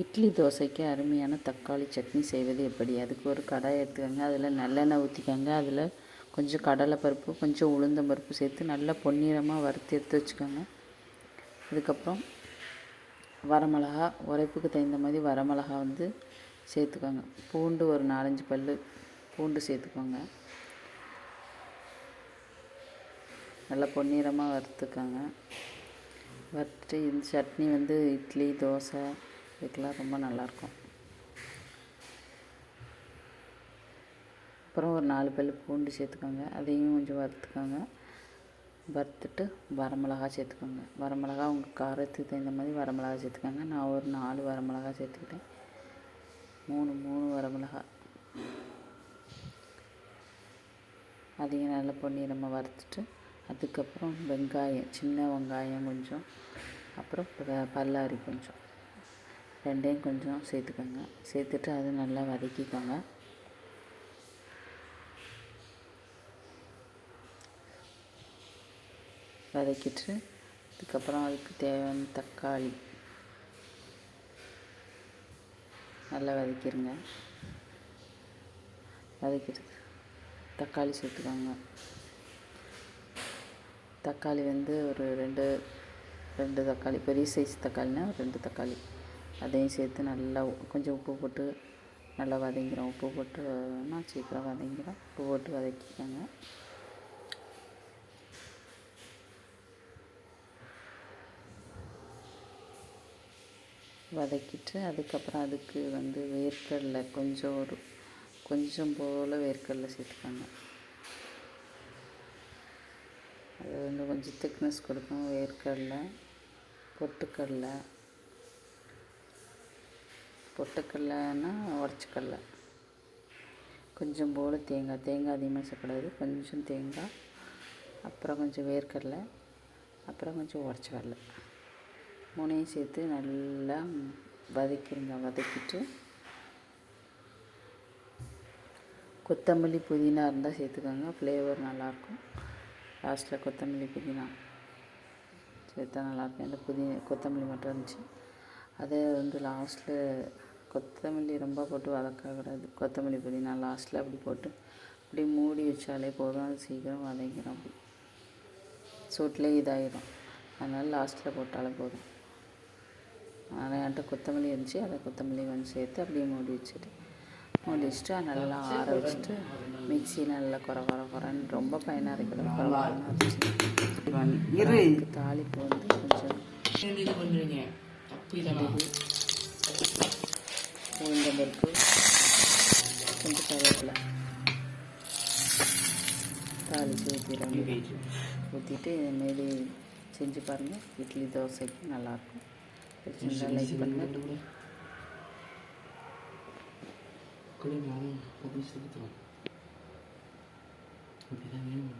இட்லி தோசைக்கு அருமையான தக்காளி சட்னி செய்வது எப்படி? அதுக்கு ஒரு கடாய் எடுத்துக்கோங்க. அதில் நல்லெண்ணெய் ஊற்றிக்கோங்க. அதில் கொஞ்சம் கடலைப்பருப்பு, கொஞ்சம் உளுந்தம்பருப்பு சேர்த்து நல்லா பொன்னிறமாக வறுத்து எடுத்து வச்சுக்கோங்க. அதுக்கப்புறம் வரமிளகா, உரைப்புக்கு தகுந்த மாதிரி வரமிளகா சேர்த்துக்கோங்க. பூண்டு ஒரு 4-5 பல் பூண்டு சேர்த்துக்கோங்க. நல்லா பொன்னிறமாக வறுத்துக்கோங்க. வறுத்துட்டு இந்த சட்னி இட்லி, தோசை இதுக்கெல்லாம் ரொம்ப நல்லாயிருக்கும். அப்புறம் ஒரு 4 பல் பூண்டு சேர்த்துக்கோங்க. அதையும் கொஞ்சம் வறுத்துக்கோங்க. வறுத்துட்டு வரமிளகா சேர்த்துக்கோங்க. வரமிளகா உங்கள் காரத்துக்கு தகுந்த மாதிரி வரமிளகா சேர்த்துக்கோங்க. நான் ஒரு 4 வரமிளகா சேர்த்துக்கிட்டேன். 3 வரமிளகா. அதையும் நல்லா பொன்னிறமாக வறுத்துட்டு அதுக்கப்புறம் வெங்காயம், சின்ன வெங்காயம் கொஞ்சம், அப்புறம் பல்லாரி கொஞ்சம், ரெண்டையும் கொஞ்சம் சேர்த்துக்கோங்க. சேர்த்துட்டு அதை நல்லா வதக்கிக்கோங்க. வதக்கிட்டு அதுக்கப்புறம் அதுக்கு தேவையான தக்காளி நல்லா வதக்கிடுங்க. வதக்கிட்டு தக்காளி சேர்த்துக்கோங்க. தக்காளி ஒரு ரெண்டு தக்காளி, பெரிய சைஸ் தக்காளினா 2 தக்காளி, அதையும் சேர்த்து நல்லா கொஞ்சம் உப்பு போட்டு நல்லா வதங்கிடும். உப்பு போட்டுனா சீக்கிரம் வதங்கிடும். உப்பு போட்டு வதக்கிக்கோங்க. வதக்கிட்டு அதுக்கப்புறம் அதுக்கு வேர்க்கடலை கொஞ்சம் போல் வேர்க்கடலை சேர்த்துக்கோங்க. அது கொஞ்சம் திக்னஸ் கொடுக்கும். வேர்க்கடலை, பொட்டுக்கடலைன்னா உடச்சக்கடலை, கொஞ்சம் போல் தேங்காய் அதிகமாக சேர்க்கக்கூடாது. கொஞ்சம் தேங்காய், அப்புறம் கொஞ்சம் வேர்க்கடலை, அப்புறம் கொஞ்சம் உடச்ச கடலை, 3ஐயும் சேர்த்து நல்லா வதக்கிடுங்க. வதக்கிட்டு கொத்தமல்லி, புதினா இருந்தால் சேர்த்துக்கோங்க. ஃப்ளேவர் நல்லாயிருக்கும். லாஸ்ட்டில் கொத்தமல்லி, புதினா சேர்த்தா நல்லாயிருக்கும். இந்த கொத்தமல்லி மட்டும் இருந்துச்சு. அதை லாஸ்ட்டில் கொத்தமல்லி ரொம்ப போட்டு வதக்கக்கூடாது. கொத்தமல்லி, புதினா லாஸ்ட்டில் அப்படி போட்டு அப்படி மூடி வச்சாலே போதும். அது சீக்கிரம் வதங்கிடும். அப்படி சூட்லேயே இதாகிடும். அதனால் லாஸ்ட்டில் போட்டாலே போதும். ஆனால் என்கிட்ட கொத்தமல்லி இருந்துச்சு. அதை கொத்தமல்லி கொஞ்சம் சேர்த்து அப்படியே மூடி வச்சுட்டு நல்லா ஆற வச்சுட்டு மிக்ஸி நல்லா குறன்னு ரொம்ப ஃபைனாக இருக்கிறது குறன்னு அரைச்சி தாளிப்பு கொஞ்சம் உளுந்தம்பருப்பு, கொஞ்சம் கருவேப்பிலை தாளித்து ஊற்றிட்டு இதுமாரி செஞ்சு பாருங்கள். இட்லி, தோசைக்கு நல்லாயிருக்கும். பிடிச்சிருந்தா லைக் பண்ணுங்கள். நானும் பப்ளிஷ் எடுத்துக்கலாம். அப்படி தான் வேணும்.